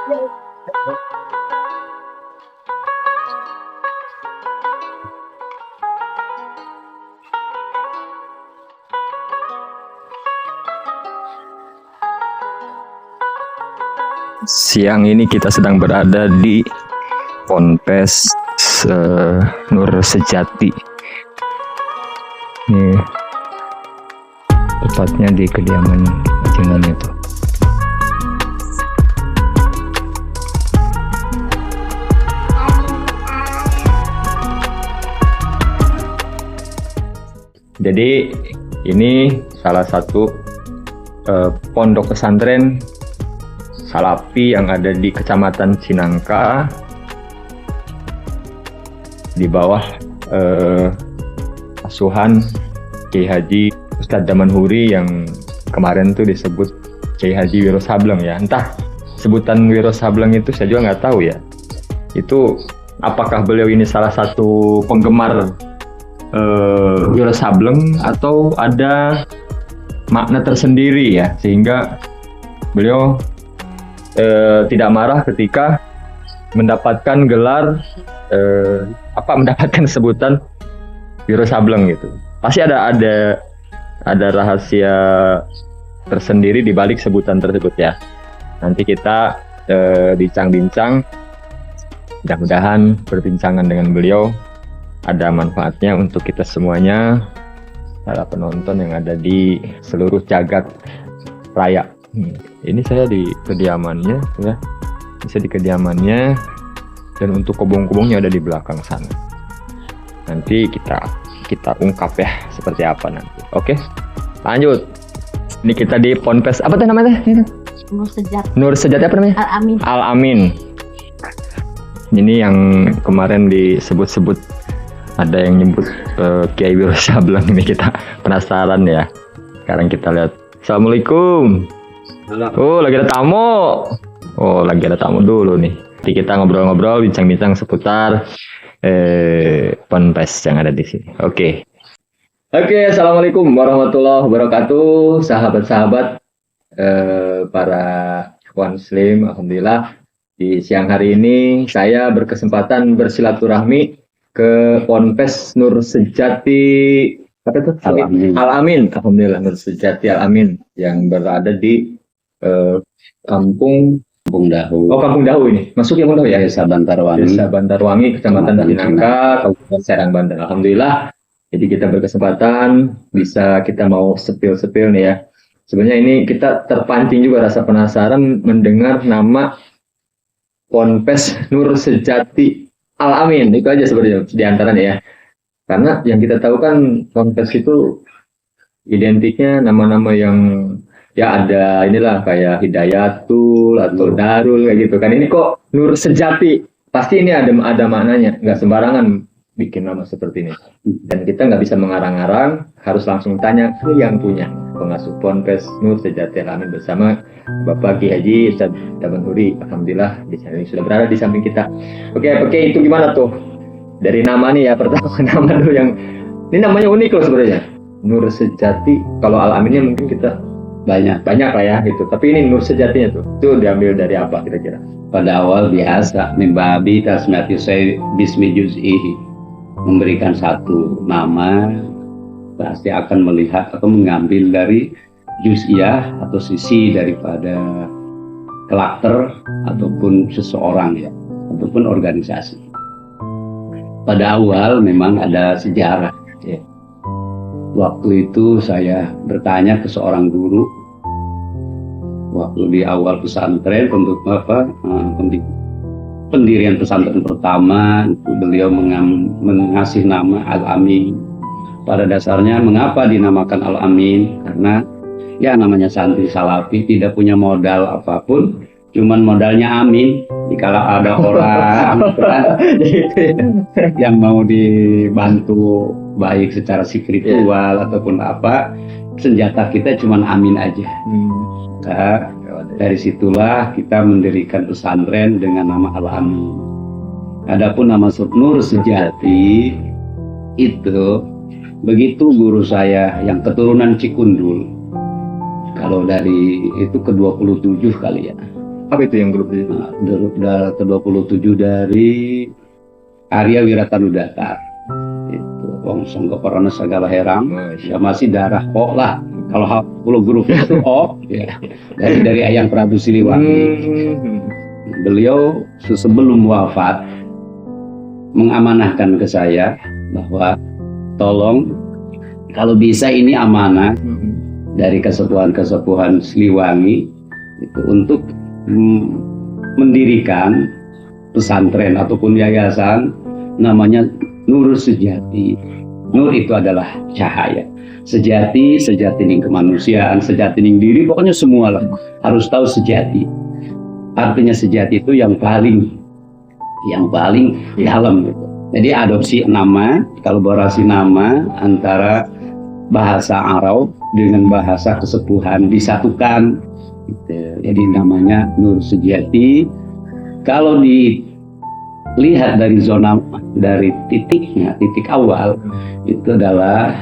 Siang ini kita sedang berada di Ponpes Nur Sejati. Ini tepatnya di kediaman Jengan itu. Jadi ini salah satu pondok pesantren Salafi yang ada di Kecamatan Cinangka, di bawah asuhan Kiai Haji Ustadz Damanhuri yang kemarin tuh disebut Kiai Haji Wiro Sableng ya. Entah sebutan Wiro Sableng itu saya juga nggak tahu ya. Itu apakah beliau ini salah satu penggemar Wiro Sableng atau ada makna tersendiri ya, sehingga beliau tidak marah ketika mendapatkan gelar mendapatkan sebutan Wiro Sableng gitu. Pasti ada rahasia tersendiri di balik sebutan tersebut ya. Nanti kita bincang-bincang, mudah-mudahan perbincangan dengan beliau ada manfaatnya untuk kita semuanya, para penonton yang ada di seluruh jagat raya. Ini saya di kediamannya ya, bisa di kediamannya, dan untuk kobong-kobongnya ada di belakang sana. Nanti kita ungkap ya seperti apa nanti. Oke, lanjut. Ini kita di Ponpes apa tuh namanya? Nur Sejati apa namanya? Al Amin. Ini yang kemarin disebut-sebut, ada yang nyebut Kiai Wiro Sableng. Ini kita penasaran ya. Sekarang kita lihat. Assalamualaikum. Oh, lagi ada tamu. Oh, lagi ada tamu dulu nih. Jadi kita ngobrol-ngobrol, bincang-bincang seputar Ponpes yang ada di sini. Oke, assalamualaikum warahmatullahi wabarakatuh, sahabat-sahabat para ikhwan muslim. Alhamdulillah di siang hari ini saya berkesempatan bersilaturahmi ke Ponpes Nur Sejati apa itu? Al Amin. Alhamdulillah, Nur Sejati Al Amin yang berada di Kampung Dahu. Oh, Kampung Dahu ini. Masuk Kampung Dahu ya? Desa Bantarwangi, Kecamatan Cinangka, Kabupaten Serang, Banten. Alhamdulillah. Jadi kita berkesempatan bisa kita mau sepil-sepil nih ya. Sebenarnya ini kita terpancing juga rasa penasaran mendengar nama Ponpes Nur Sejati Al Amin. Itu aja sebenarnya di antaranya ya. Karena yang kita tahu kan Ponpes itu identiknya nama-nama yang ya ada inilah kayak Hidayatul atau Darul kayak gitu kan. Ini kok Nur Sejati, pasti ini ada maknanya, nggak sembarangan bikin nama seperti ini. Dan kita nggak bisa mengarang-arang, harus langsung tanya ke yang punya, pengasuh Ponpes Nur Sejati Al Amin bersama Bapak Kiai Haji Ustadz Damanhuri. Alhamdulillah di sini sudah berada di samping kita. Oke, itu gimana tuh? Dari nama nih ya, pertama nama dulu yang ini namanya unik loh sebenarnya. Nur Sejati, kalau Al Aminnya mungkin kita banyak lah ya gitu, tapi ini Nur Sejatinya tuh itu diambil dari apa kira-kira? Pada awal biasa mimbabi tasmiyati saya bismi juz'ihi, memberikan satu nama pasti akan melihat atau mengambil dari juz'iyah atau sisi daripada karakter ataupun seseorang ya, ataupun organisasi. Pada awal memang ada sejarah ya. Waktu itu saya bertanya ke seorang guru waktu di awal pesantren untuk pendirian pesantren pertama, itu beliau mengasih nama Al Amin. Pada dasarnya mengapa dinamakan Al Amin? Karena ya namanya santri Salafi tidak punya modal apapun, cuman modalnya amin. Jikalau ada orang yang mau dibantu baik secara spiritual ataupun apa, senjata kita cuman amin aja. Nah, dari situlah kita mendirikan pesantren dengan nama Al Amin. Adapun nama Nur Sejati itu begitu guru saya yang keturunan Cikundul. Kalau dari itu ke-27 kali ya. Apa itu yang grup itu? Nah, grup ke-27 dari Arya Wiratanudata. Itu Wong Songko Corona segala herang. Ya masih darah O lah. Kalau 10 grup itu O, ya. Dari Ayang Prabu Siliwangi. Beliau sebelum wafat mengamanahkan ke saya bahwa tolong kalau bisa ini amanah dari kesepuhan-kesepuhan Siliwangi itu untuk mendirikan pesantren ataupun yayasan namanya Nur Sejati. Nur itu adalah cahaya. Sejati ning kemanusiaan, sejati ning diri, pokoknya semua lah harus tahu sejati. Artinya sejati itu yang paling dalam gitu. Jadi adopsi nama, kolaborasi nama antara bahasa Arab dengan bahasa kesepuhan disatukan gitu. Jadi namanya Nur Sejati. Kalau dilihat dari titik awal itu adalah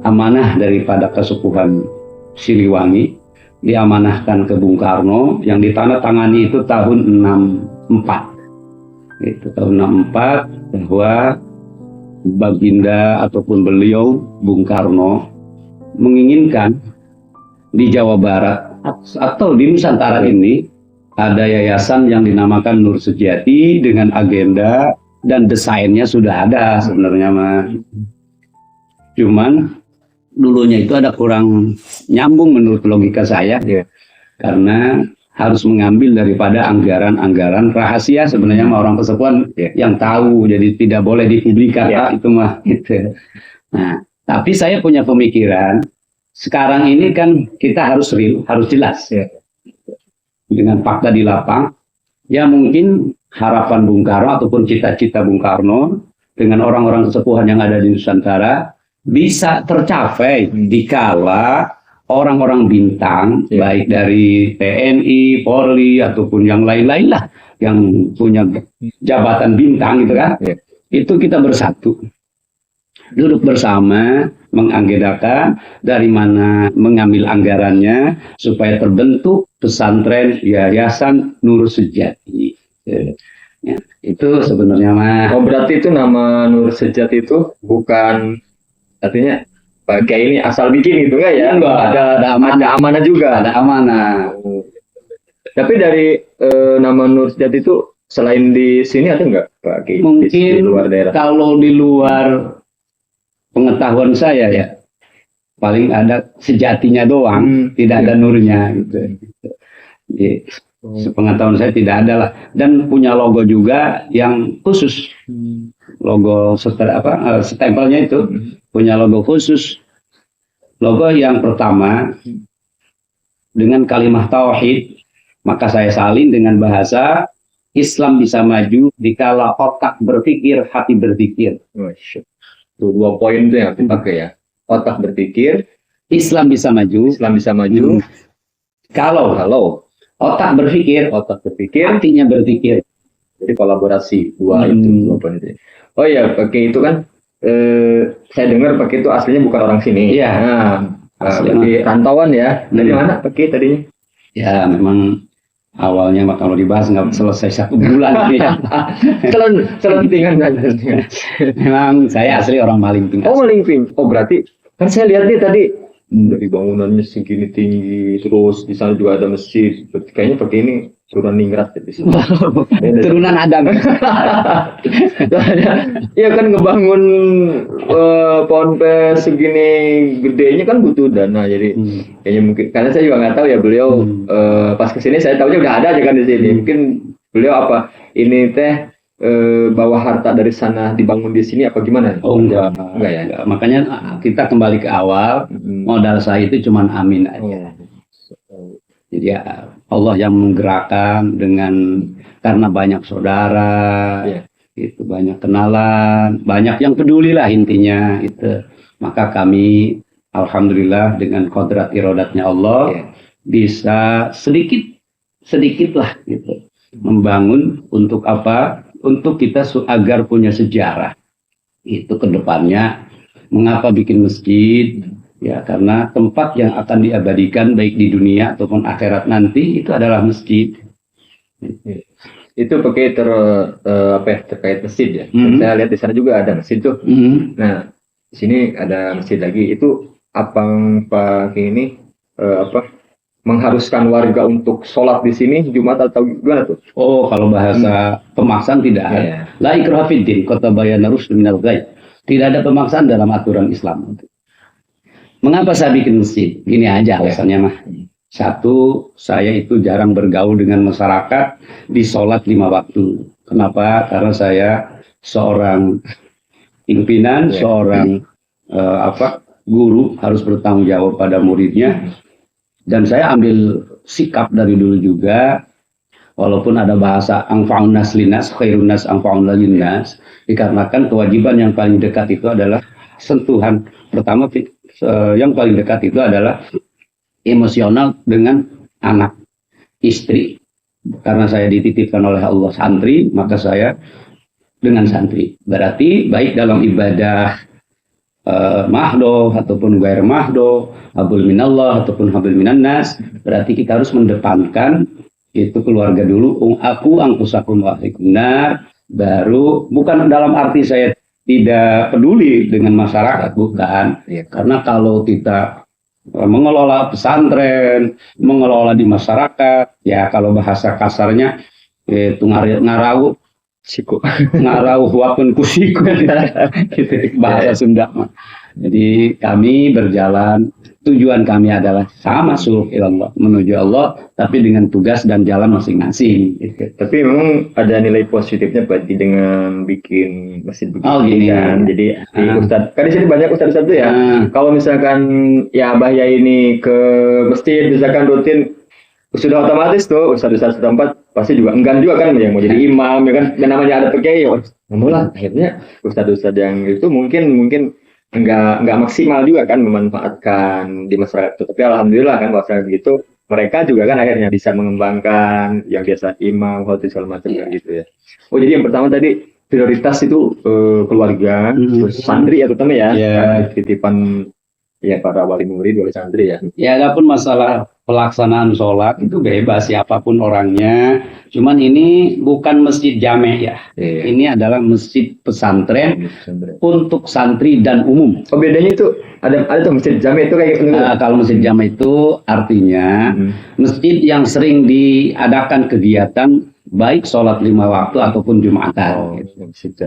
amanah daripada kesepuhan Siliwangi, diamanahkan ke Bung Karno yang ditandatangani itu tahun 64. Itu tahun 64 bahwa Baginda ataupun beliau Bung Karno menginginkan di Jawa Barat atau di Nusantara ini ada yayasan yang dinamakan Nur Sejati dengan agenda dan desainnya sudah ada sebenarnya mah. Cuman dulunya itu ada kurang nyambung menurut logika saya, karena harus mengambil daripada anggaran-anggaran rahasia sebenarnya sama orang kesepuan yang tahu, jadi tidak boleh dipublikasikan itu mah gitu. Nah, tapi saya punya pemikiran sekarang ini kan kita harus real, harus jelas dengan fakta di lapang. Ya mungkin harapan Bung Karno ataupun cita-cita Bung Karno dengan orang-orang kesepuhan yang ada di Nusantara bisa tercapai dikala orang-orang bintang baik dari TNI, Polri ataupun yang lain-lain lah yang punya jabatan bintang gitu kan, itu kita bersatu duduk bersama mengagendakan dari mana mengambil anggarannya supaya terbentuk pesantren yayasan Nur Sejati. Ya, itu sebenarnya mah. Oh, berarti itu nama Nur Sejati itu bukan artinya Pak Kiai ini asal bikin gitu enggak ya? Enggak, ada amanah juga. Ada amanah. Tapi dari nama Nur Sejati itu selain di sini ada enggak Pak Kiai? Mungkin di luar daerah. Kalau di luar pengetahuan saya ya paling ada sejatinya doang, tidak ada nurnya gitu. Jadi, sepengetahuan saya tidak ada lah, dan punya logo juga yang khusus. Logo stempelnya itu punya logo khusus. Logo yang pertama dengan kalimat tauhid, maka saya salin dengan bahasa Islam bisa maju dikala otak berpikir, hati berpikir. Tuh 2 poin itu yang dipakai ya. Otak berpikir, Islam bisa maju. Islam bisa maju. Kalau otak berpikir, hatinya berpikir. Jadi kolaborasi dua itu. Oh ya, pakai itu kan saya dengar pakai itu aslinya bukan orang sini. Iya. Di rantauan ya. Dari mana pakai tadinya? Ya memang awalnya kalau dibahas nggak selesai 1 bulan ya. Selentingan aja. Memang saya asli orang Malingping. Oh Malingping. Oh berarti kan saya lihat nih tadi dari bangunannya segini tinggi, terus di sana juga ada masjid. Kayaknya pakai ini turunan ningrat di sini. Turunan Adam. Iya kan ngebangun ponpes segini gedenya kan butuh dana, jadi kayaknya mungkin karena saya juga nggak tahu ya beliau pas kesini saya tahunya udah ada aja kan di sini. Mungkin beliau apa ini teh bawa harta dari sana dibangun di sini apa gimana? Oh enggak ya. Enggak. Makanya kita kembali ke awal, modal saya itu cuman amin aja. Jadi ya Allah yang menggerakkan karena banyak saudara, itu banyak kenalan, banyak yang peduli lah intinya itu. Maka kami alhamdulillah dengan kodrat irodatnya Allah bisa sedikit lah gitu membangun untuk apa? Untuk kita agar punya sejarah itu ke depannya. Mengapa bikin masjid? Ya karena tempat yang akan diabadikan baik di dunia ataupun akhirat nanti itu adalah masjid. Itu pakai terkait masjid ya. Saya lihat di sana juga ada masjid tuh. Nah, di sini ada masjid lagi. Itu apa Pak ini mengharuskan warga untuk sholat di sini Jumat atau gimana tuh? Oh, kalau bahasa pemaksaan tidak ada. La ikraha fid din, qad tabayyana rusydu minal ghayy. Tidak ada pemaksaan dalam aturan Islam. Mengapa saya bikin masjid? Gini aja alasannya mah. Satu, saya itu jarang bergaul dengan masyarakat di sholat 5 waktu. Kenapa? Karena saya seorang pimpinan, seorang guru, harus bertanggung jawab pada muridnya. Dan saya ambil sikap dari dulu juga, walaupun ada bahasa anfa'un nas linnas, khairun nas anfa'un linnas, dikarenakan kewajiban yang paling dekat itu adalah sentuhan. Pertama, yang paling dekat itu adalah emosional dengan anak, istri. Karena saya dititipkan oleh Allah santri, maka saya dengan santri. Berarti baik dalam ibadah mahdoh ataupun gair mahdoh, habul minallah ataupun habul minannas, berarti kita harus mendepankan itu keluarga dulu. Aku angkusakum wa ahlikum nar, baru bukan dalam arti saya tidak peduli dengan masyarakat, bukan. Karena kalau kita mengelola pesantren, mengelola di masyarakat, ya kalau bahasa kasarnya itu ngarau siku, ngarau wapun kusiku, gitu bahasa Sunda. Jadi kami berjalan, tujuan kami adalah sama, suluk ilallah, menuju Allah, tapi dengan tugas dan jalan masing-masing. Gitu. Tapi memang ada nilai positifnya berarti dengan bikin masjid begini. Oh, gini kan. Jadi Ustadz, kan di sini banyak Ustadz tuh ya. Kalau misalkan ya Abah ya ini ke masjid, misalkan rutin, sudah otomatis tuh Ustadz setempat pasti juga enggan juga kan yang mau jadi imam ya kan, dan namanya ada PKI mulai akhirnya Ustadz yang itu mungkin enggak maksimal juga kan memanfaatkan di masyarakat itu. Tapi alhamdulillah kan masyarakat gitu mereka juga kan akhirnya bisa mengembangkan yang biasa imam, khotib segala macam gitu ya. Oh jadi yang pertama tadi prioritas itu keluarga, terus santri ya terutama ya, titipan ya para wali murid, wali santri ya. Ya, adapun masalah pelaksanaan sholat itu bebas siapapun orangnya. Cuman ini bukan masjid jame ya. Ini adalah masjid pesantren untuk santri dan umum. Oh bedanya itu ada tuh masjid jame itu kayak kalau masjid jame itu artinya masjid yang sering diadakan kegiatan baik sholat 5 waktu ataupun Jumatan.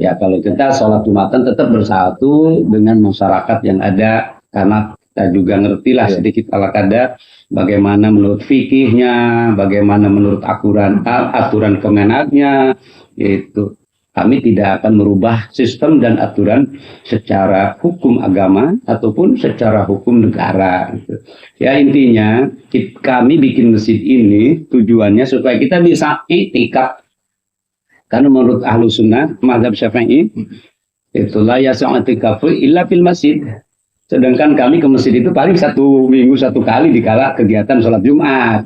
Ya kalau kita sholat Jumatan tetap bersatu dengan masyarakat yang ada. Karena kita juga ngertilah sedikit ala kadar bagaimana menurut fikihnya, bagaimana menurut aturan kemenagnya, itu kami tidak akan merubah sistem dan aturan secara hukum agama ataupun secara hukum negara. Ya intinya kami bikin masjid ini tujuannya supaya kita bisa iktikaf. Karena menurut ahlu sunnah, mazhab syafi'i, itulah yas'u i'tikafu illa fil masjid. Sedangkan kami ke masjid itu paling 1 minggu 1 kali dikala kegiatan sholat Jumat.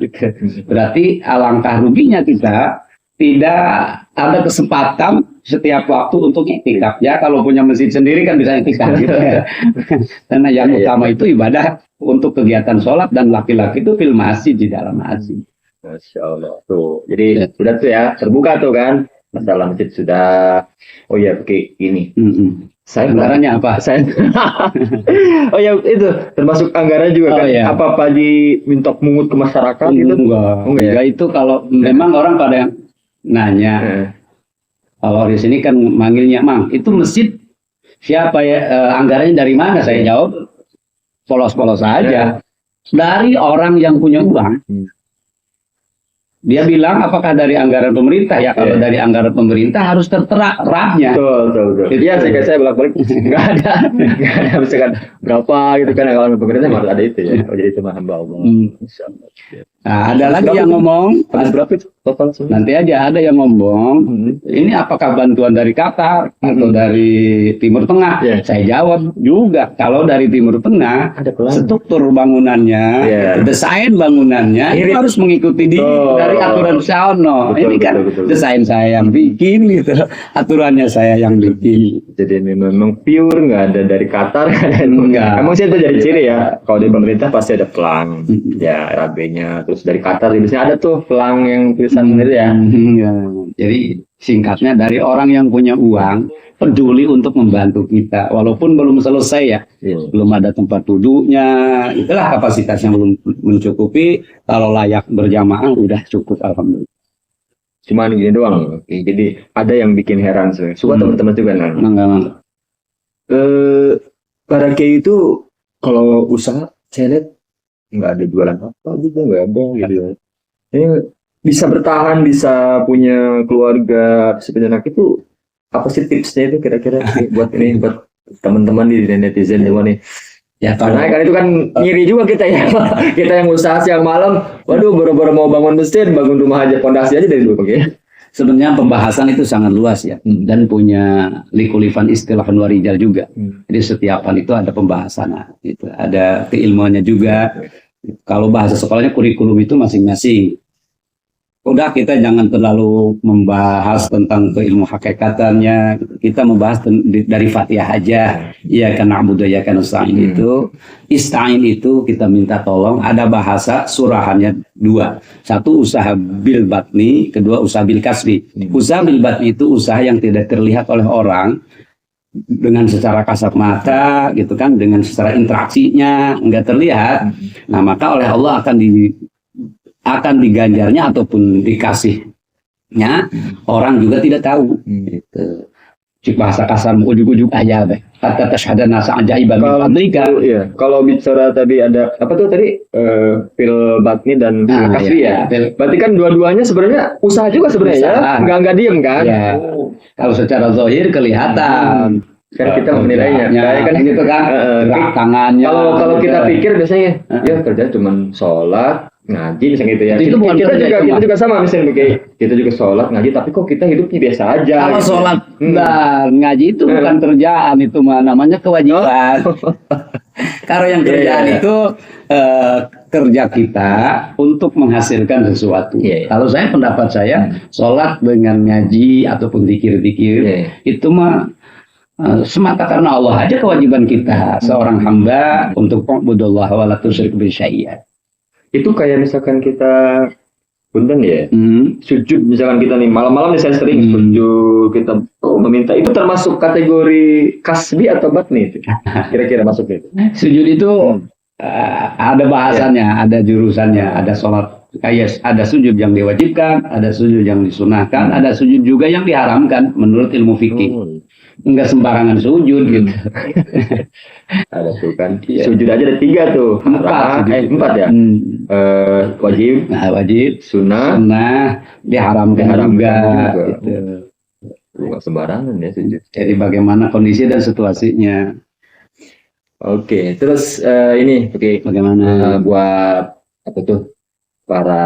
Berarti alangkah ruginya kita tidak ada kesempatan setiap waktu untuk iktikaf. Ya kalau punya masjid sendiri kan bisa iktikaf gitu ya. Karena yang utama itu ibadah untuk kegiatan sholat dan laki-laki itu fil masjid, di dalam masjid. Masya Allah tuh. Jadi sudah tuh ya terbuka tuh kan masalah masjid sudah. Oh ya oke ini. Saya anggarannya apa? Oh ya itu termasuk anggaran juga kan? Ya. Apa diminta mungut ke masyarakat gitu? Enggak ya? Itu kalau memang orang pada yang nanya. Kalau di sini kan manggilnya Mang, itu masjid siapa ya? Anggarannya dari mana? Saya jawab polos-polos saja. Dari orang yang punya uang. Dia bilang apakah dari anggaran pemerintah ya? Kalau dari anggaran pemerintah harus tertera rapnya. Betul. Iya, saya bolak-balik nggak ada misalkan berapa gitu kan anggaran pemerintah harus ada itu ya. Oh, jadi itu hamba Allah. Nah, ada lagi yang ngomong, berapa itu total semua? Nanti aja ada yang ngomong, ini apakah bantuan dari Qatar atau dari Timur Tengah? Saya jawab juga, kalau dari Timur Tengah, struktur bangunannya, desain bangunannya, itu harus mengikuti dari aturan Saono. Ini kan desain saya yang bikin gitu, aturannya saya yang bikin. Jadi memang pure nggak ada dari Qatar, enggak. Emang sih itu jadi ciri ya, kalau di pemerintah pasti ada pelang, ya RAB-nya. terus dari Qatar biasanya ada tuh pelang yang tulisan itu ya. Ya. Jadi singkatnya dari orang yang punya uang peduli untuk membantu kita walaupun belum selesai ya. Belum ada tempat duduknya, itulah kapasitasnya belum mencukupi. Kalau layak berjamaah udah cukup, alhamdulillah. Cuman gini doang. Oke, jadi ada yang bikin heran sih. Suka teman-teman juga nah. Mangga. Para kiai itu kalau usaha saya lihat nggak ada jualan apa gitu, nggak ada gitu ya. Ini bisa bertahan, bisa punya keluarga, bisa punya anak itu apa sih tipsnya itu kira-kira buat ini buat teman-teman di netizen semua nih? Ya Karena kan itu kan ngiri juga kita ya. Kita yang usaha siang malam, waduh boro-boro mau bangun masjid, bangun rumah aja, pondasi aja dari dulu, oke. sebenarnya pembahasan itu sangat luas ya, dan punya likulifan istilah Nuarijal juga. Jadi setiap hal itu ada pembahasan, gitu. Ada keilmuannya juga. Kalau bahasa sekolahnya kurikulum itu masing-masing. Udah, kita jangan terlalu membahas tentang keilmu hakikatannya. Kita membahas dari Fatihah aja. Ya karena na'budu ya kan nasta'in itu. Ista'in itu kita minta tolong. Ada bahasa surahannya dua. Satu usaha bil batni, kedua usaha bil kasbi. Usaha bil batni itu usaha yang tidak terlihat oleh orang dengan secara kasat mata, gitu kan, dengan secara interaksinya enggak terlihat. Nah, maka oleh Allah akan diganjarnya ataupun dikasihnya orang juga tidak tahu. Gitu. Cik bahasa kasar ujuk-ujuk aja deh. Kata tasyhadu nasa ajaiban min fadlika. Iya, kalau bicara tadi ada apa tuh tadi fil batni dan fil kasbi ya. Berarti kan dua-duanya sebenarnya usaha juga sebenarnya ya. Enggak diem kan? Ya. Kalau secara zahir kelihatan. Kan kita menilainya. Ya, kan gitu kan. Gerak tangannya. Kalau kita pikir biasanya ya kerja cuma sholat, ngaji misalnya gitu ya. Itu kita juga sama misalnya kita juga sholat ngaji, tapi kok kita hidupnya biasa aja. Kalau gitu. sholat dan ngaji itu bukan kerjaan, itu namanya kewajiban. Kalau yang kerjaan itu kerja kita untuk menghasilkan sesuatu. Kalau pendapat saya sholat dengan ngaji ataupun zikir-zikir itu mah semata karena Allah aja, kewajiban kita seorang hamba untuk ta'budullah wa la tusyrik bihi syai'an. Itu kayak misalkan kita punten ya, sujud misalkan kita nih malam-malam misalnya sering sujud, kita meminta, itu termasuk kategori kasbi atau batni itu? Kira-kira masuknya itu? Sujud itu ada bahasannya, ada jurusannya, ada sholat, ada sujud yang diwajibkan, ada sujud yang disunahkan, ada sujud juga yang diharamkan menurut ilmu fikih. Enggak sembarangan sujud gitu. Ada tuh kan. Sujud aja ada 3 tuh. 4 ya. Wajib, sunnah, diharamkan juga. Gitu. Enggak sembarangan ya sujud. Jadi bagaimana kondisi dan situasinya. Oke, terus ini bagaimana buat apa tuh para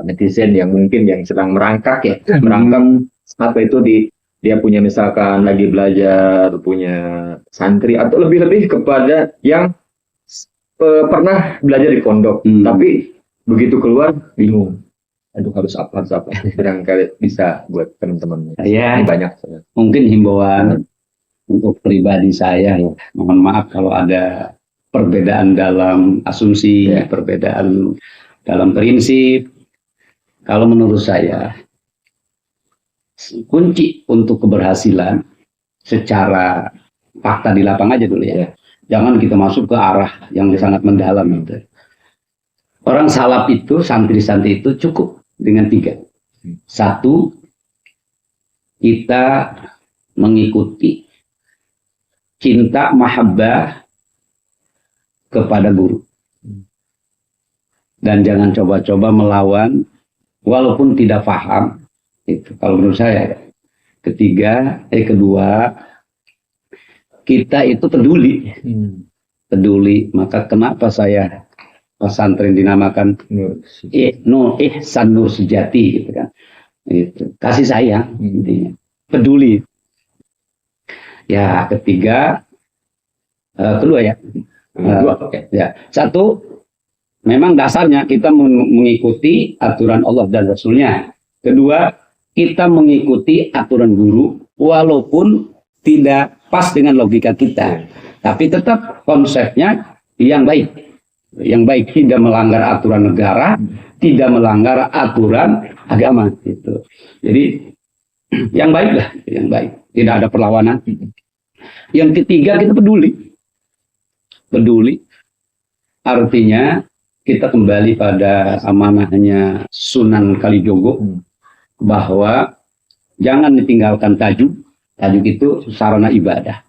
netizen yang mungkin yang sedang merangkak ya, merangkak apa itu dia punya misalkan lagi belajar, punya santri atau lebih-lebih kepada yang pernah belajar di pondok, tapi begitu keluar bingung. Aduh harus apa? Barangkali bisa buat teman-teman. Ya, banyak. Mungkin himbauan untuk pribadi saya ya. Mohon maaf kalau ada perbedaan dalam asumsi, perbedaan dalam prinsip. Kalau menurut saya kunci untuk keberhasilan secara fakta di lapangan aja dulu ya. Jangan kita masuk ke arah yang sangat mendalam gitu. Orang salaf itu, santri-santri itu cukup dengan 3. 1, kita mengikuti cinta mahabbah kepada guru. Dan jangan coba-coba melawan walaupun tidak paham. Itu kalau menurut saya. Kedua, kita itu peduli. Maka kenapa saya pesantren dinamakan ihsan nur sejati gitu kan. Itu kasih sayang intinya. Peduli. Ya, kedua ya. Ya. 1, memang dasarnya kita mengikuti aturan Allah dan Rasulnya. Kedua, kita mengikuti aturan guru walaupun tidak pas dengan logika kita, tapi tetap konsepnya yang baik. Yang baik tidak melanggar aturan negara, tidak melanggar aturan agama gitu. Jadi yang baik lah, yang baik. Tidak ada perlawanan. Yang ketiga, kita peduli. Peduli artinya kita kembali pada amanahnya Sunan Kalijogo bahwa jangan ditinggalkan tajuk. Tajuk itu sarana ibadah.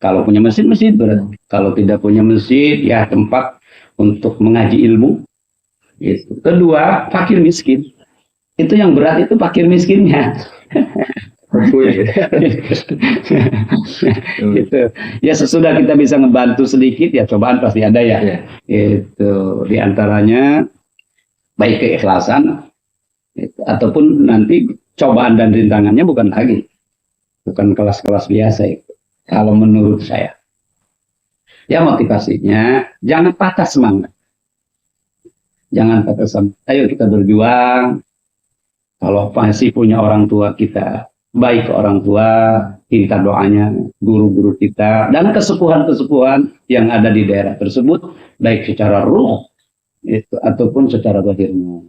Kalau punya masjid, masjid berarti. Kalau tidak punya masjid, ya tempat untuk mengaji ilmu. Gitu. Kedua, fakir miskin. Itu yang berat itu fakir miskinnya. Gitu. Ya sesudah kita bisa ngebantu sedikit, ya cobaan pasti ada ya. Itu di antaranya baik keikhlasan gitu. Ataupun nanti cobaan dan rintangannya bukan kelas-kelas biasa itu. Kalau menurut saya, ya motivasinya jangan patah semangat. Jangan patah semangat. Ayo kita berjuang. Kalau masih punya orang tua kita, baik ke orang tua, minta doanya, guru-guru kita, dan kesepuhan-kesepuhan yang ada di daerah tersebut, baik secara ruh itu, ataupun secara zahirnya.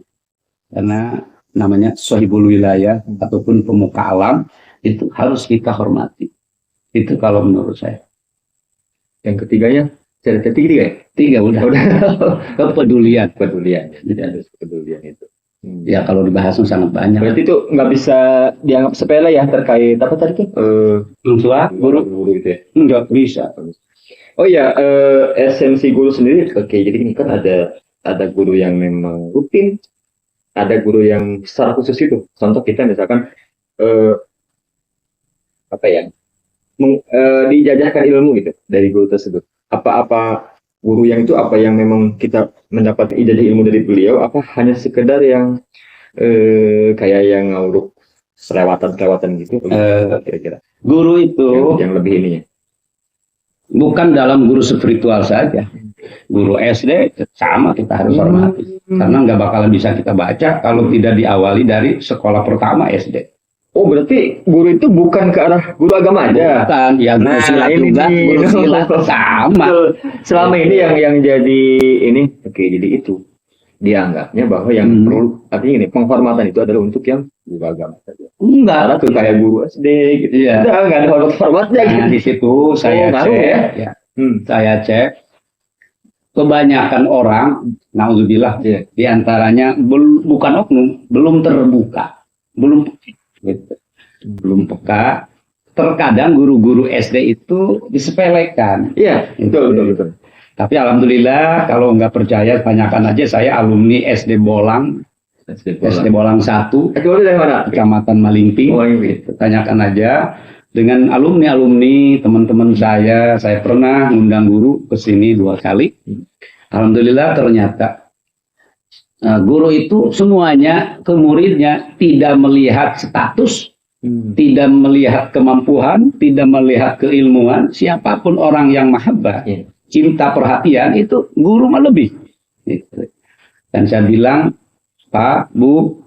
Karena namanya sahibul wilayah ataupun pemuka alam itu harus kita hormati. Itu kalau menurut saya. Yang ketiganya, tiga ya? Tiga udah. Kepedulian. Jadi ada kepedulian itu. Ya kalau dibahas sangat banyak. Berarti itu nggak bisa dianggap sepele ya terkait apa tadi tuh? Guru gitu ya? Nggak bisa. Oh ya, esensi guru sendiri. Oke, jadi ini kan ada guru yang memang rutin, ada guru yang secara khusus itu. Contoh kita misalkan apa ya, dijajahkan ilmu gitu dari guru tersebut. Apa guru yang itu apa yang memang kita mendapat ijazah ilmu dari beliau, apa hanya sekedar yang kayak yang nguruk selewatan gitu, kira-kira. Guru itu yang lebih ininya. Bukan dalam guru spiritual saja. Guru SD sama kita harus hormati. Karena nggak bakalan bisa kita baca kalau tidak diawali dari sekolah pertama SD. Oh berarti guru itu bukan ke arah guru agama aja. Bukan, ya guru silat juga, guru silat sama. Selama ini yang jadi ini, oke, jadi itu dianggapnya bahwa yang perlu, artinya ini penghormatan itu adalah untuk yang guru agama saja. Enggak. Karena tuh kayak guru SD gitu. Iya. Nggak ada hormat-hormatnya gitu. Di situ saya cek, saya cek kebanyakan orang, naudzubillah, di antaranya bukan oknum, belum terbuka, belum peka. Terkadang guru-guru SD itu disepelekan. Iya, betul. Tapi alhamdulillah kalau nggak percaya tanyakan aja, saya alumni SD Bolang 1, dari mana? Kecamatan Malingping. Gitu. Tanyakan aja dengan alumni teman-teman saya pernah ngundang guru ke sini 2 kali. Alhamdulillah ternyata guru itu semuanya ke muridnya tidak melihat status, tidak melihat kemampuan, tidak melihat keilmuan. Siapapun orang yang mahabbah, cinta, perhatian, itu guru mah lebih. Dan saya bilang, Pak, Bu,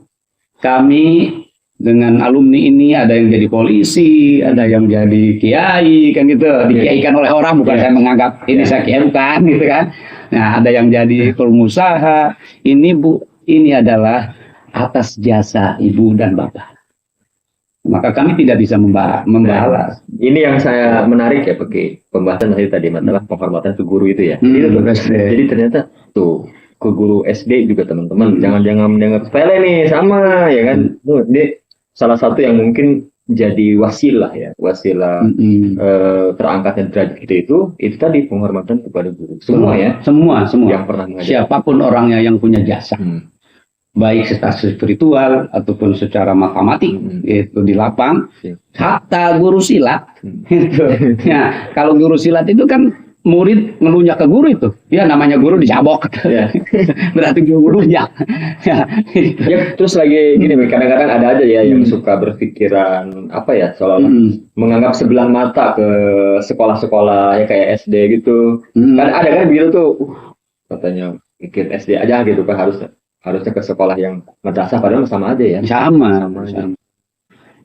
kami dengan alumni ini ada yang jadi polisi, ada yang jadi kiai, kan gitu. Dikiaikan oleh orang, bukan saya menganggap ini saya kiai, bukan, gitu kan. Nah, ada yang jadi pengusaha. Ini Bu, ini adalah atas jasa Ibu dan Bapak. Maka kami tidak bisa membalas. Ini yang saya menarik ya, pakai pembahasan tadi masalah penghormatan ke guru itu ya. Jadi ternyata tuh ke guru SD juga teman-teman jangan mendengar sepele nih, sama ya kan. Tuh dia salah satu yang mungkin jadi wasilah terangkatnya derajat kita itu tadi penghormatan kepada guru. Semua yang pernah mengajar. Siapapun orangnya yang punya jasa. Baik secara spiritual ataupun secara matematik itu di lapang, hatta guru silat itu. Ya, kalau guru silat itu kan murid ngelunya ke guru itu, ya namanya guru dicabok, berarti gurunya. Ya, terus lagi gini, kadang-kadang ada aja ya yang suka berpikiran apa ya, seolah-olah menganggap sebelah mata ke sekolah-sekolah ya kayak SD gitu. Kan ada kan gitu tuh, katanya bikin SD aja gitu kan, harusnya ke sekolah yang madrasah, padahal sama aja ya. Sama.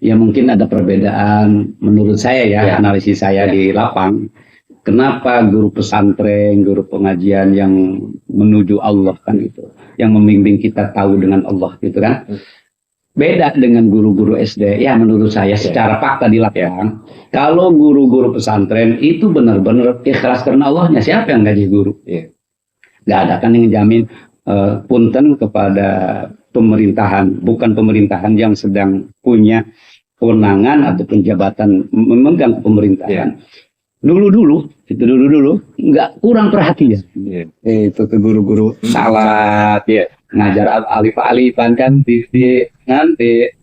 Ya mungkin ada perbedaan menurut saya ya, analisis saya di lapang. kenapa guru pesantren, guru pengajian yang menuju Allah kan gitu, yang membimbing kita tahu dengan Allah gitu kan. Beda dengan guru-guru SD, ya menurut saya secara fakta di lapangan, kalau guru-guru pesantren itu benar-benar ikhlas karena Allahnya. Siapa yang gaji guru? Nggak ada kan yang jamin. Punten kepada pemerintahan, bukan pemerintahan yang sedang punya kewenangan atau jabatan memegang pemerintahan. Dulu nggak kurang perhatian. Itu ke guru-guru salat, ngajar alif-alifan kan nanti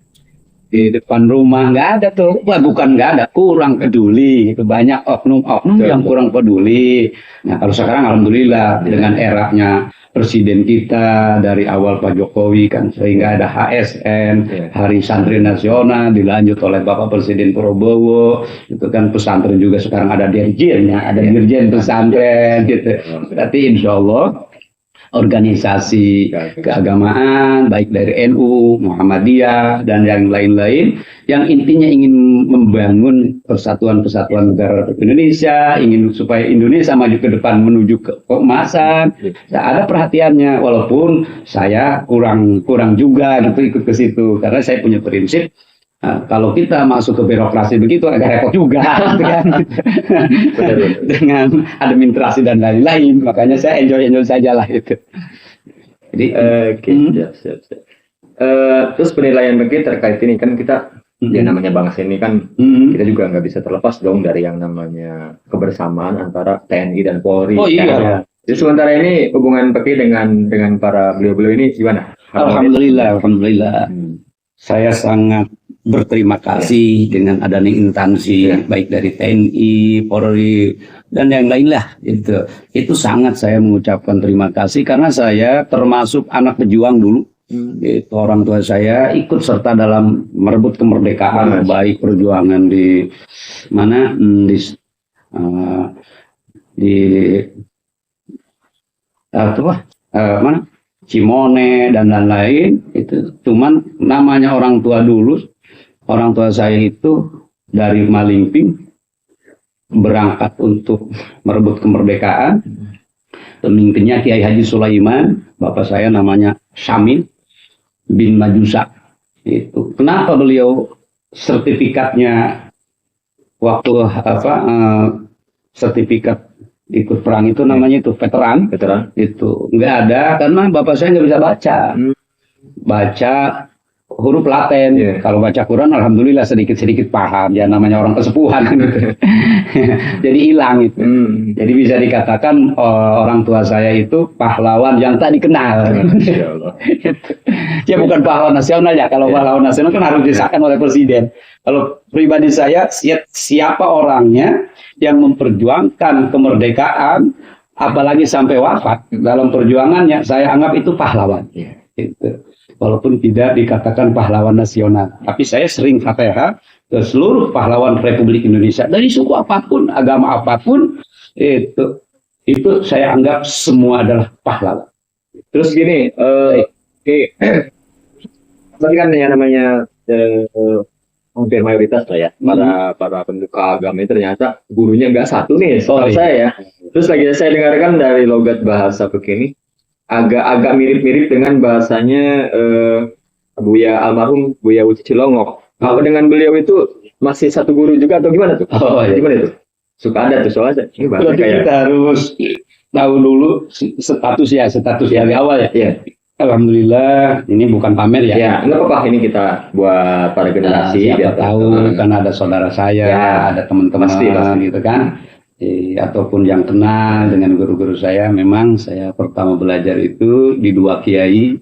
di depan rumah nggak ada tuh. Wah, bukan nggak ada, kurang peduli. Itu banyak oknum-oknum yang kurang peduli. Nah, kalau sekarang alhamdulillah dengan eranya presiden kita dari awal Pak Jokowi kan, sehingga ada HSN, Hari Santri Nasional, dilanjut oleh Bapak Presiden Prabowo. Itu kan pesantren juga sekarang ada dirjennya, ada dirjen pesantren gitu. Berarti insya Allah organisasi keagamaan baik dari NU, Muhammadiyah dan yang lain-lain yang intinya ingin membangun persatuan-persatuan negara Indonesia, ingin supaya Indonesia maju ke depan menuju ke keemasan. Ada perhatiannya, walaupun saya kurang juga gitu ikut ke situ karena saya punya prinsip. Kalau kita masuk ke birokrasi begitu agak repot juga kan? Dengan administrasi dan lain-lain, makanya saya enjoy saja lah itu. Jadi siap. Terus penilaian begitu terkait ini kan kita ya namanya bangsa ini kan kita juga nggak bisa terlepas dong dari yang namanya kebersamaan antara TNI dan Polri. Iya. Jadi sementara ini hubungan Peki dengan para beliau-beliau ini gimana? Alhamdulillah. Saya sangat berterima kasih dengan adanya instansi baik dari TNI, Polri dan yang lain lah. Itu sangat saya mengucapkan terima kasih karena saya termasuk anak pejuang dulu. Itu orang tua saya ikut serta dalam merebut kemerdekaan, baik perjuangan di mana mana Cimone dan lain-lain. Itu cuman namanya orang tua dulu. Orang tua saya itu dari Malingping berangkat untuk merebut kemerdekaan. Pemimpinnya Kiai Haji Sulaiman, bapak saya namanya Syamil bin Majusa. Itu kenapa beliau sertifikatnya waktu sertifikat ikut perang itu namanya itu veteran itu nggak ada karena bapak saya nggak bisa baca huruf Latin. Kalau baca Quran alhamdulillah sedikit paham ya, namanya orang kesepuhan jadi hilang itu. Jadi bisa dikatakan orang tua saya itu pahlawan yang tak dikenal. Ya bukan pahlawan nasional ya, kalau pahlawan nasional kan harus disahkan oleh presiden. Kalau pribadi saya, siapa orangnya yang memperjuangkan kemerdekaan apalagi sampai wafat dalam perjuangannya, saya anggap itu pahlawan. Gitu. Walaupun tidak dikatakan pahlawan nasional, tapi saya sering Fatihah ke seluruh pahlawan Republik Indonesia dari suku apapun, agama apapun, itu saya anggap semua adalah pahlawan. Terus gini, tadi kan yang namanya hampir mayoritas lah ya para penduka agama ini ternyata gurunya nggak satu nih, soal saya ya. Terus lagi saya dengarkan dari logat bahasa begini, agak mirip-mirip dengan bahasanya almarhum Buya Uci Cilongok. Apa dengan beliau itu masih satu guru juga atau gimana tuh? Gimana itu? Suka ada tuh soalnya. Ini bahasa kayak kita harus tahu dulu status dari awal ya. Alhamdulillah, ini bukan pamer ya. Ya, nggak apa-apa, ini kita buat para generasi. Siapa tahu karena ada saudara saya, ada teman-teman gitu kan. Ataupun yang kenal dengan guru-guru saya, memang saya pertama belajar itu di dua kiai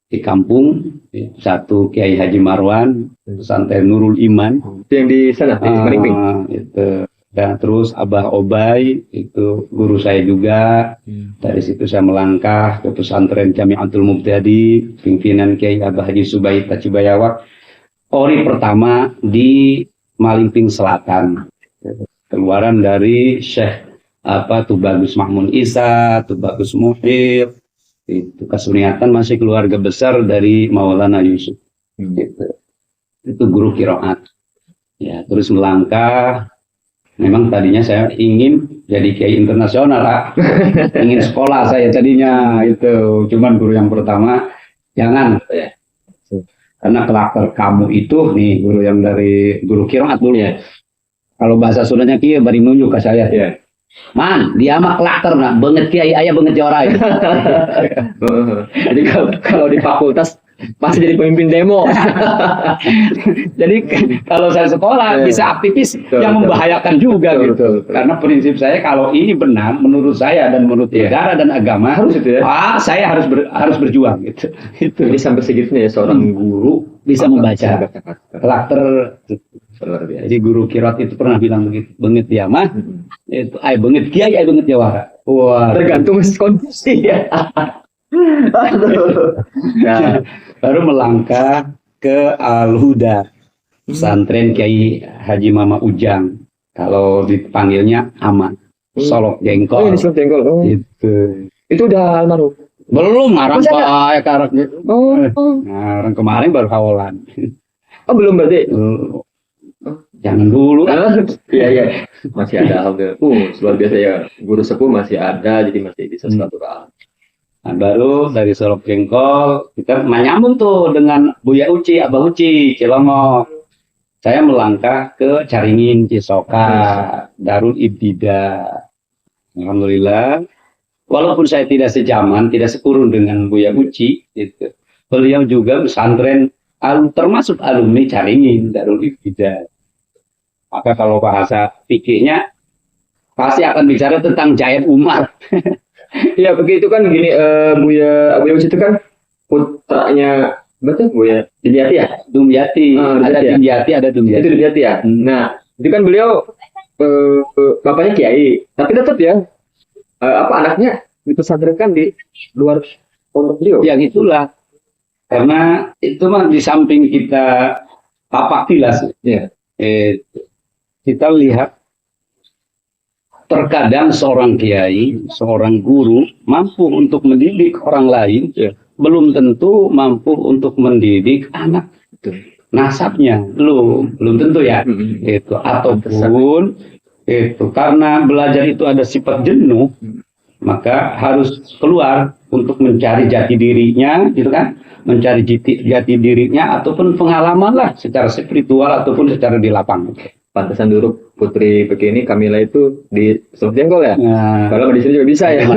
di kampung. Satu Kiai Haji Marwan, pesantren Nurul Iman. Itu yang di sana, di Malingping. Itu. Dan terus Abah Obay, itu guru saya juga. Dari situ saya melangkah ke pesantren Jami'atul Mubtadi, pimpinan Kiai Abah Haji Subaid Tacibayawak. Ori pertama di Malingping Selatan. Keluaran dari Syekh Tubagus Mahmun Isa, Tubagus Muhib. Itu Kasuniatan masih keluarga besar dari Maulana Yusuf. Itu guru qiraat. Ya, terus melangkah. Memang tadinya saya ingin jadi kiai internasional lah. Ingin sekolah saya tadinya itu, cuman guru yang pertama jangan ya. Karena karakter kamu itu nih guru yang dari guru qiraat dulu ya. Kalau bahasa Sundanya kieu bari nunjuk ke saya. Ya. Man, dia mah karakter nah, banget kiai aya banget jora. Jadi kalau di fakultas pasti jadi pemimpin demo. Jadi kalau saya sekolah bisa aktivis yang membahayakan juga gitu. Karena prinsip saya kalau ini benar menurut saya dan menurut negara dan agama harus itu ya. Saya harus berjuang gitu. Jadi sampai segitunya ya seorang guru bisa membaca karakter. Jadi guru qiraat itu pernah bilang begitu, banget dia mah itu ai banget kiai ai banget jawara. Wah, tergantung kondisi ya. Nah, baru melangkah ke Al-Huda, pesantren Kiai Haji Mama Ujang. Kalau dipanggilnya Ama, Solok Jengkol. Oh, ini Solok Jengkol. Oh. Itu udah almarhum. Belum ngarang Pak karakter. Oh. Ngarang kemarin baru kawalan. Oh, belum berarti. Jangan dulu. Iya. Masih ada alhamdulillah. Luar biasa ya. Guru sepuh masih ada, jadi masih bisa silaturahmi. Nah, baru dari Solok Jengkol kita menyambung tuh dengan Buya Uci, Abah Uci, Cilongok. Saya melangkah ke Caringin, Cisoka, Darul Ibtida. Alhamdulillah. Walaupun saya tidak sejaman, tidak sekurun dengan Buya Uci, gitu. Beliau juga pesantren termasuk alumni Caringin, Darul Ibtida. Maka kalau bahasa fikihnya pasti akan bicara tentang Jayat Umar. Ya begitu kan gini, Buya Uci itu kan putranya betul Buya Dimyati ya? Dumyati, ada Dimyati, ada Dumyati. Itu Dimyati ya. Nah, itu kan beliau bapaknya kiai, tapi tetap ya anaknya dipesantrenkan di luar pondok beliau. Yang itulah, karena itu mah di samping kita tapak tilas, ya. Kita lihat terkadang seorang kiai, seorang guru mampu untuk mendidik orang lain, belum tentu mampu untuk mendidik anak nasabnya, belum tentu ya. Itu ataupun itu karena belajar itu ada sifat jenuh, maka harus keluar untuk mencari jati dirinya, gitu kan? Mencari jati dirinya ataupun pengalaman lah secara spiritual ataupun secara di lapangan. Pantesan dulu Putri begini Kamila itu di Solok Jengkol ya. Nah, kalau di sini juga bisa ya.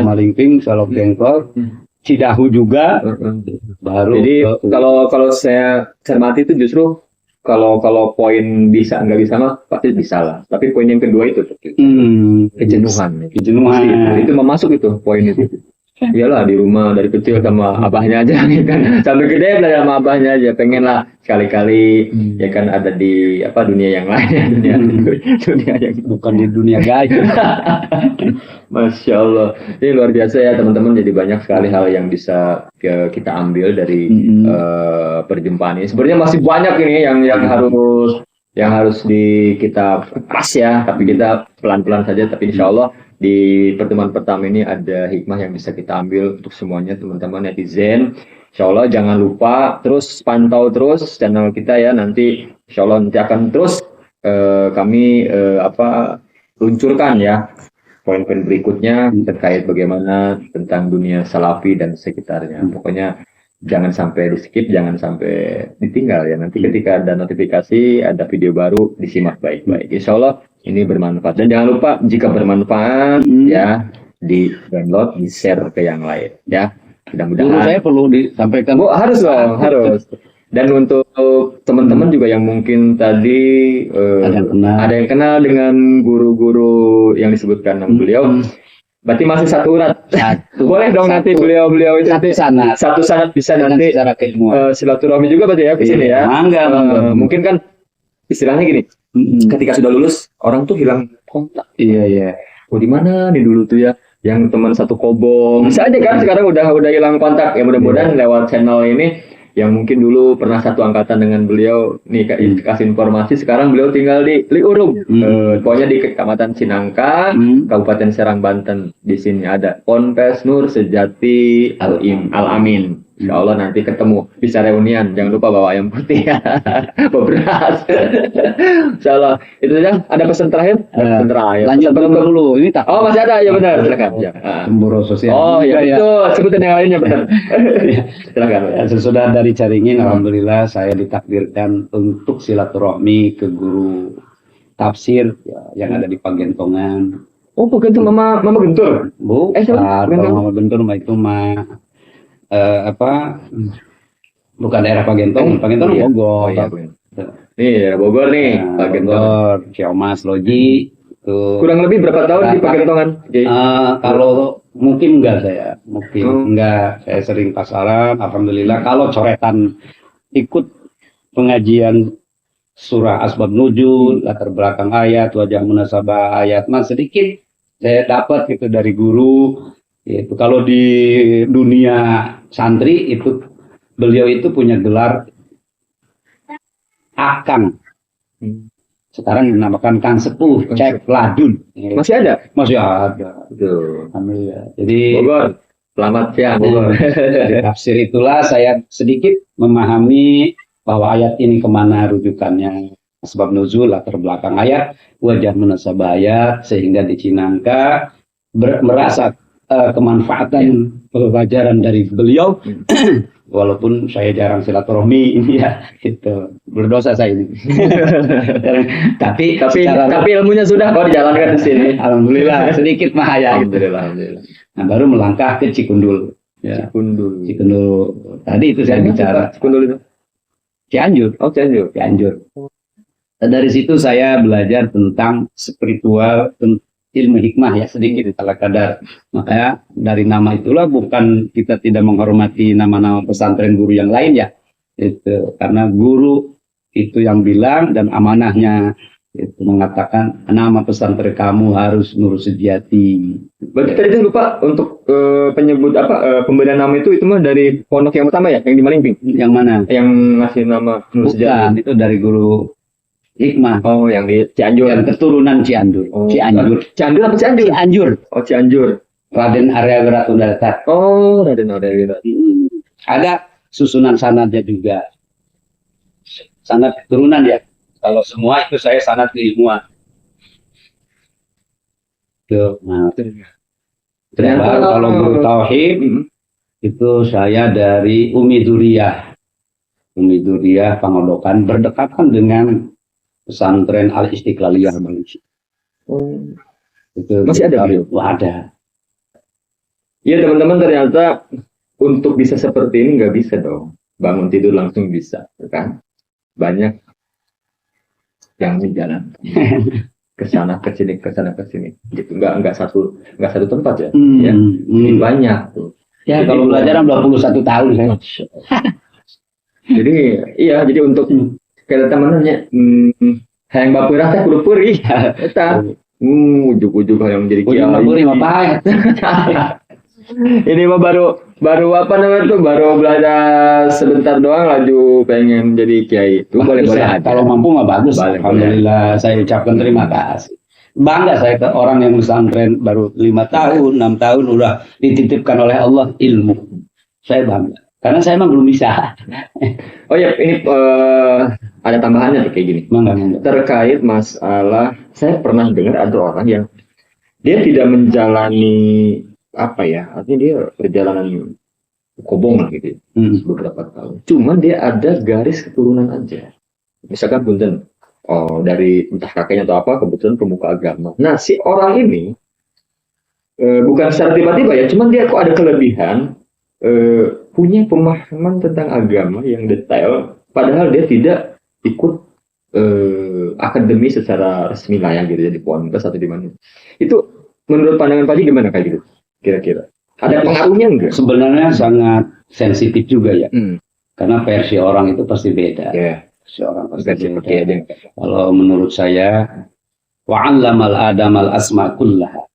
Malingping, Solok Jengkol, Cidahu juga. Baru. Jadi kalau saya cermati itu justru kalau poin bisa nggak bisa mah pasti bisa lah. Tapi poin yang kedua itu kejenuhan. Itu memasuk itu poin itu. Iyalah di rumah dari kecil sama abahnya aja kan, sampai gede belajar sama abahnya aja, pengen lah sekali-kali ya kan ada di dunia yang lain, dunia yang bukan di dunia gaib. Masya Allah, ini luar biasa ya teman-teman. Jadi banyak sekali hal yang bisa kita ambil dari perjumpaan ini. Sebenarnya masih banyak ini yang harus kita pas ya, tapi kita pelan-pelan saja. Tapi insya Allah di pertemuan pertama ini ada hikmah yang bisa kita ambil untuk semuanya teman-teman netizen. Insya Allah jangan lupa terus pantau terus channel kita ya, nanti insya Allah nanti akan terus kami luncurkan ya poin-poin berikutnya terkait bagaimana tentang dunia salafi dan sekitarnya. Pokoknya jangan sampai di skip, jangan sampai ditinggal ya. Nanti ketika ada notifikasi, ada video baru, disimak baik-baik. Insya Allah ini bermanfaat. Dan jangan lupa jika bermanfaat ya di download, di share ke yang lain ya. Mudah-mudahan. Saya perlu disampaikan. Harus dong, harus. Dan untuk teman-teman juga yang mungkin tadi ada yang kenal dengan guru-guru yang disebutkan nama beliau. Berarti masih satu urat. Boleh dong nanti beliau itu satu sanad bisa nanti silaturahmi juga berarti ya ke sini ya. Mungkin kan istilahnya gini. Ketika sudah lulus orang tuh hilang kontak. Iya. Oh di mana nih dulu tuh ya yang teman satu kobong. Bisa aja kan sekarang udah hilang kontak. Ya mudah-mudahan lewat channel ini yang mungkin dulu pernah satu angkatan dengan beliau nih kasih informasi, sekarang beliau tinggal di Liurum. Pokoknya di Kecamatan Cinangka, Kabupaten Serang Banten. Di sini ada Ponpes Nur Sejati Al Amin. Insya Allah nanti ketemu, bisa reunian. Jangan lupa bawa ayam putih ya. Beras. Insya Allah. Itu saja. Ada pesan terakhir? Pesan terakhir. Lanjut Pesan penutup. dulu. Ini tak. Oh, masih ada. Ya benar. Silakan. Ya. Cemburu sosial. Oh juga ya, itu sebutan yang lainnya benar. Silakan. Ya, sesudah dari Caringin, alhamdulillah saya ditakdirkan untuk silaturahmi ke guru tafsir ya, yang ada di Pagentongan. Oh, begitu Mama Gentur. Bukan, siapa? kalau Mama Bentur mah itu bukan daerah Pagentongan, Pagentongan iya. Bogor. Oh, iya, nih daerah Bogor nih, Nah, Pagentongan. Bogor, Ciomas Loji. Itu Kurang lebih berapa tahun di Pagentongan? kalau mungkin enggak saya, enggak, saya sering pasaran, alhamdulillah. Kalau coretan ikut pengajian surah Asbab Nuzul, latar belakang ayat, wajah munasabah ayat, mas sedikit saya dapat itu dari guru. Itu kalau di dunia santri itu beliau itu punya gelar Akang. Sekarang dinamakan Kang Sepuh, Cek Ladun. Masih ada? Masih ada. Betul. Alhamdulillah. Jadi Bogor. Selamat siang Bogor. dari tafsir itulah saya sedikit memahami bahwa ayat ini kemana rujukannya, sebab nuzul, latar belakang ayat, wajah munasabah ayat, sehingga di Cinangka merasa kemanfaatan pelajaran dari beliau. Walaupun saya jarang silaturahmi ini ya, itu berdosa saya ini. tapi ilmunya sudah kok dijalankan di sini. Alhamdulillah sedikit mah ya. Alhamdulillah. Nah, baru melangkah ke Cikundul. Ya. Cikundul. Tadi itu saya bicara. Cikundul itu. Cianjur. Oh, Cianjur. Nah, dari situ saya belajar tentang spiritual, ilmu hikmah ya sedikit ala kadar. Makanya dari nama itulah bukan kita tidak menghormati nama-nama pesantren guru yang lain ya. Itu karena guru itu yang bilang dan amanahnya itu mengatakan nama pesantren kamu harus Nur Sejati. Berarti tadi itu lupa untuk penyebut pemberian nama itu mah dari pondok yang utama ya, yang di Malingping. Yang mana? Yang ngasih nama Nur Sejati. Bukan, itu dari guru Hikmah. Oh, yang di Cianjur. Yang keturunan Cianjur. Oh, Cianjur. Cianjur apa Cianjur? Cianjur. Oh, Cianjur. Raden Arya Wiratundata. Oh, Raden Arya Wiratundata. Ada susunan sanadnya juga. Sanad keturunan ya. Kalau semua itu saya sanad keilmuan. Tuh, nah. Ternyata kalau guru tauhid itu saya dari Umi Duriyah. Umi Duriyah Pangodokan berdekatan dengan pesantren Al Istiqlaliyah Malaysia. Itu masih ada? Ada. Ya teman-teman, ternyata untuk bisa seperti ini nggak bisa dong. Bangun tidur langsung bisa, kan? Banyak yang di jalan ke sana ke sini gitu. Nggak satu tempat ya. Ya. Ini banyak tuh. Ya, kalau belajar 21 tahun saya. Jadi untuk kayak teman-temannya yang bapeurah teh kudu peurih eta. Ujug-ujug yang jadi kiai. Ujug peurih mah pahit. Ini mah baru apa namanya tuh, baru belajar sebentar doang laju pengen jadi kiai. Itu boleh-boleh aja. Kalau mampu mah bagus. Boleh. Alhamdulillah saya ucapkan terima kasih. Bangga saya ke orang yang pesantren baru 5 tahun, 6 tahun udah dititipkan oleh Allah ilmu. Saya bangga. Karena saya emang belum bisa. Oh ya, ini ada tambahannya kayak gini. Terkait masalah, saya pernah dengar ada orang yang dia tidak menjalani artinya dia perjalanan kobong gitu beberapa tahun. Cuman dia ada garis keturunan aja. Misalkan punten, dari entah kakeknya atau apa, kebetulan pemuka agama. Nah, si orang ini bukan secara tiba-tiba ya, cuman dia kok ada kelebihan, punya pemahaman tentang agama yang detail, padahal dia tidak ikut akademi secara resmi lah ya gitu, di Ponpes atau di mana. Itu menurut pandangan Pak Haji gimana kayak gitu? Kira-kira ada pengaruhnya enggak? Sebenarnya sangat sensitif juga ya, karena versi orang itu pasti beda. Versi orang pasti beda. Kalau menurut saya, wa'allamal adamal asma kullaha.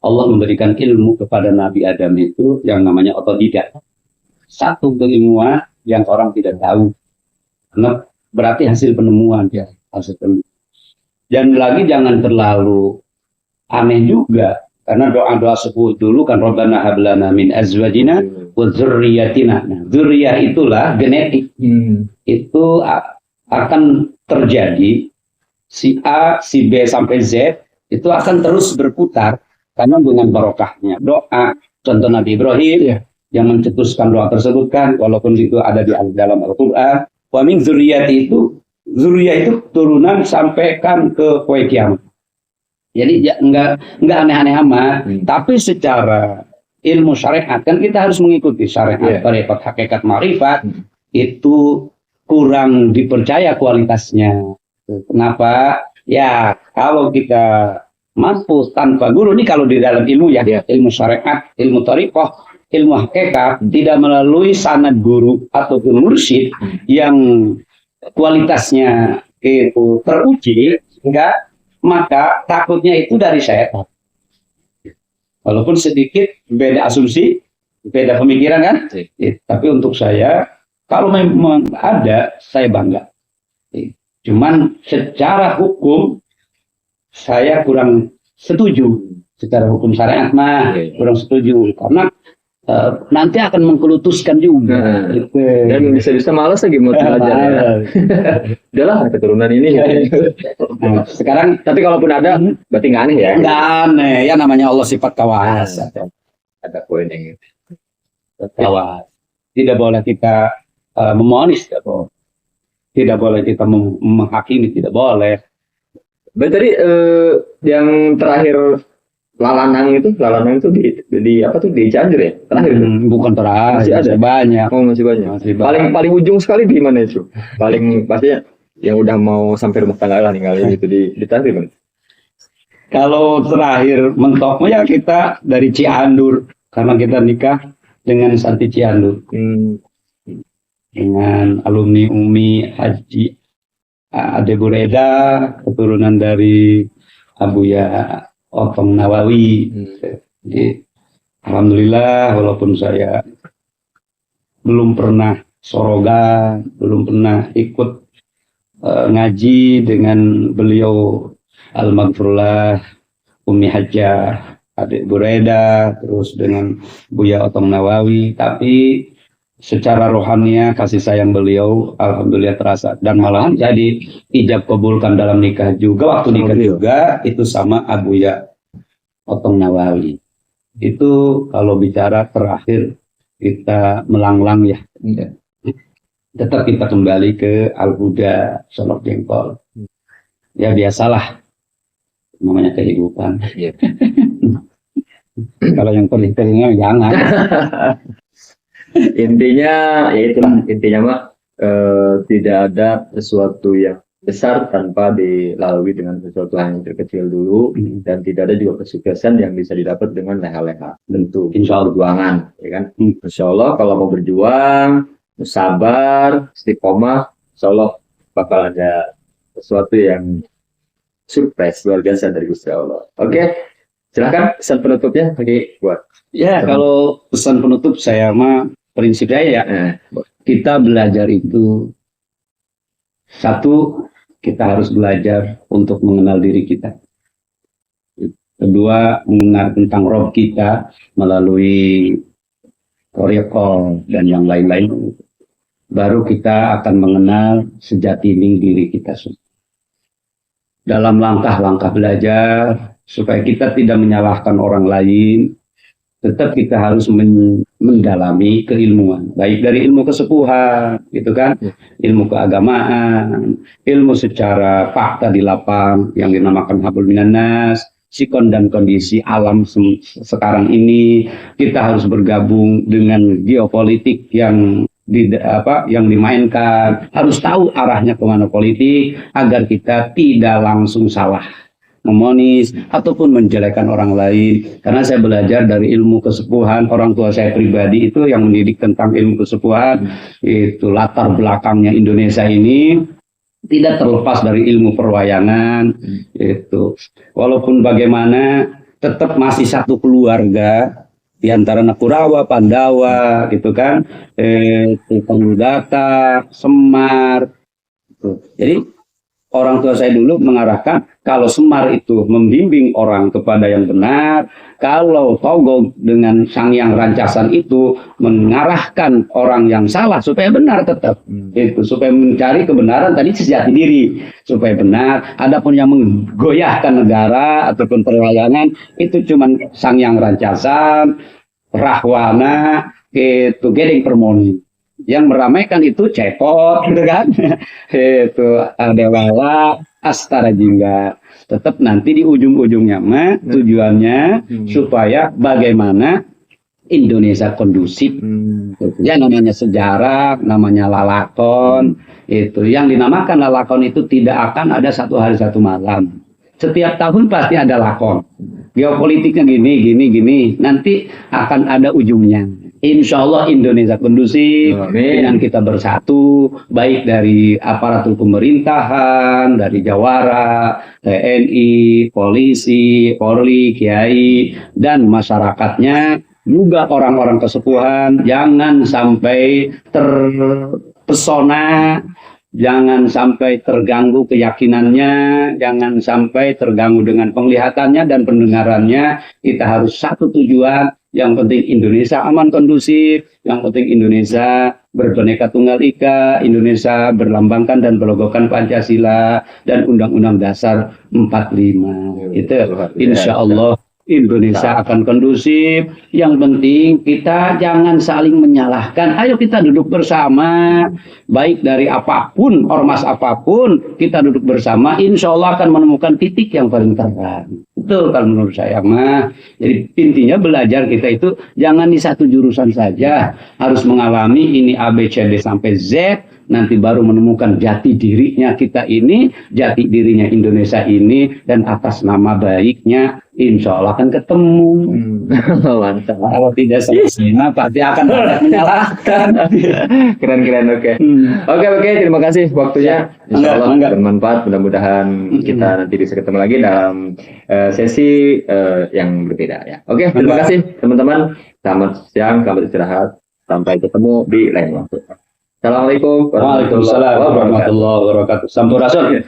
Allah memberikan ilmu kepada Nabi Adam itu yang namanya otodidak. Satu keilmuan yang orang tidak tahu. Karena berarti hasil penemuan hasil penemuan. Dan lagi jangan terlalu aneh juga Karena doa-doa sepuh dulu kan Rabbana hab lana min azwajina wa dzurriyyatina. Nah, dzurriyyah itulah genetik. Itu akan terjadi si A, si B sampai Z itu akan terus berputar karena dengan barokahnya doa. Contoh Nabi Ibrahim yang mencetuskan doa tersebut kan, walaupun itu ada di dalam Al-Quran. Wa min dzurriyyati itu, dzurriyyah itu turunan sampaikan ke poe kiamat. Jadi ya, enggak aneh-aneh amat, tapi secara ilmu syariat kan kita harus mengikuti syariat, tarekat hakikat ma'rifat itu kurang dipercaya kualitasnya. Kenapa? Ya kalau kita mampu tanpa guru, ini kalau di dalam ilmu ilmu syariat, ilmu thariqah, ilmu hakikat, tidak melalui sanad guru ataupun mursyid yang kualitasnya itu teruji, maka takutnya itu dari setan. Walaupun sedikit beda asumsi, beda pemikiran kan, tapi untuk saya, kalau memang ada, saya bangga. Cuman secara hukum, saya kurang setuju. Secara hukum syariat kurang setuju. Karena nanti akan mengkulutuskan juga. Dan bisa-bisa malas lagi mau belajar. Udahlah keturunan ini. Nah, sekarang, tapi kalaupun ada, berarti nggak aneh ya? Nggak aneh. Ya namanya Allah sifat kawas. Ada poin yang itu. Kawas. Tidak boleh kita memonis. Tidak boleh kita menghakimi. Tidak boleh. Berarti tadi yang terakhir lalanang itu di apa tuh, di Cianjur ya? Terakhir itu? Bukan terakhir, masih ada banyak. Oh, masih banyak. Paling ujung sekali di mana itu? Paling pastinya yang udah mau sampai rumah tangga lah ninggalin itu di terakhir mana? Kalau terakhir mentoknya kita dari Cianjur, karena kita nikah dengan Santi Cianjur. Dengan alumni Umi Haji Ade Bureda, keturunan dari Abuya Otong Nawawi. Jadi, alhamdulillah, walaupun saya belum pernah sorogan, belum pernah ikut ngaji dengan beliau Al-Maghfurullah Umi Hajjah Ade Bureda, terus dengan Buya Otong Nawawi, tapi secara rohania kasih sayang beliau alhamdulillah terasa, dan malahan jadi ijab kabulkan dalam nikah juga, waktu nikah juga itu sama Abuya Otong Nawawi. Itu kalau bicara terakhir kita melanglang ya. Tetap kita kembali ke Al-Huda Solok Jengkol. Ya biasalah, namanya kehidupan. Kalau yang pedih-pedihnya jangan. Intinya ya itulah, intinya mah tidak ada sesuatu yang besar tanpa dilalui dengan sesuatu yang terkecil dulu, dan tidak ada juga kesuksesan yang bisa didapat dengan leha-leha. Tentu insya Allah perjuangan, ya kan? Insya Allah kalau mau berjuang, sabar, istiqomah, insya Allah bakal ada sesuatu yang surprise luar biasa dari Gusti Allah. Oke, silakan pesan penutupnya bagi buat. Ya, kalau pesan penutup saya mah prinsip saya ya, kita belajar itu satu, kita harus belajar untuk mengenal diri kita. Kedua, mengenal tentang Rob kita melalui Qoriqol dan yang lain-lain. Baru kita akan mengenal sejati diri kita. Dalam langkah-langkah belajar, supaya kita tidak menyalahkan orang lain, tetap kita harus mendalami keilmuan, baik dari ilmu kesepuhan, gitu kan, ilmu keagamaan, ilmu secara fakta di lapang yang dinamakan hablum minan nas, sikon dan kondisi alam sekarang ini. Kita harus bergabung dengan geopolitik yang dimainkan, harus tahu arahnya kemana politik agar kita tidak langsung salah memonis ataupun menjelekkan orang lain. Karena saya belajar dari ilmu kesepuhan, orang tua saya pribadi itu yang mendidik tentang ilmu kesepuhan, itu latar belakangnya Indonesia ini tidak terlepas dari ilmu perwayangan. Itu walaupun bagaimana tetap masih satu keluarga di antara Nakurawa, Pandawa, gitu kan, Tenggata, Semar. Jadi orang tua saya dulu mengarahkan kalau Semar itu membimbing orang kepada yang benar, kalau Togog dengan Sang Yang Rancasan itu mengarahkan orang yang salah supaya benar tetap. Itu supaya mencari kebenaran tadi sejati diri supaya benar. Adapun yang menggoyahkan negara ataupun perlawanan itu cuman Sang Yang Rancasan, Rahwana, itu Gedeng Permoni. Yang meramaikan itu Cepot, gitu kan? Itu Dewala, Astara Jingga. Tetap nanti di ujung-ujungnya mah tujuannya supaya bagaimana Indonesia kondusif. Ya namanya sejarah, namanya lalakon. Itu yang dinamakan lalakon itu tidak akan ada satu hari satu malam. Setiap tahun pasti ada lakon. Geopolitiknya gini. Nanti akan ada ujungnya. Insya Allah Indonesia kondusif dengan kita bersatu, baik dari aparatur pemerintahan, dari Jawara, TNI, polisi, Polri, Kiai, dan masyarakatnya, juga orang-orang kesepuhan, jangan sampai terpesona, jangan sampai terganggu keyakinannya, jangan sampai terganggu dengan penglihatannya dan pendengarannya. Kita harus satu tujuan. Yang penting Indonesia aman kondusif, yang penting Indonesia berbineka tunggal ika, Indonesia berlambangkan dan berlogokan Pancasila dan Undang-Undang Dasar 45. Itu insya Allah Indonesia akan kondusif. Yang penting kita jangan saling menyalahkan. Ayo kita duduk bersama, baik dari apapun, ormas apapun, kita duduk bersama. Insya Allah akan menemukan titik yang paling terang. Betul kalau menurut saya mah. Jadi intinya belajar kita itu jangan di satu jurusan saja, harus mengalami ini A B C D sampai Z. Nanti baru menemukan jati dirinya kita ini, jati dirinya Indonesia ini, dan atas nama baiknya insya Allah akan ketemu. Mantap. Kalau tidak selesai, pasti akan menyalahkan. Keren, oke. Oke, terima kasih waktunya. Insya Allah bermanfaat. Mudah-mudahan kita nanti bisa ketemu lagi dalam sesi yang berbeda ya. Oke, terima kasih teman-teman. Selamat siang, selamat istirahat. Sampai ketemu di lain waktu. Assalamualaikum warahmatullahi wabarakatuh. Sampurasun.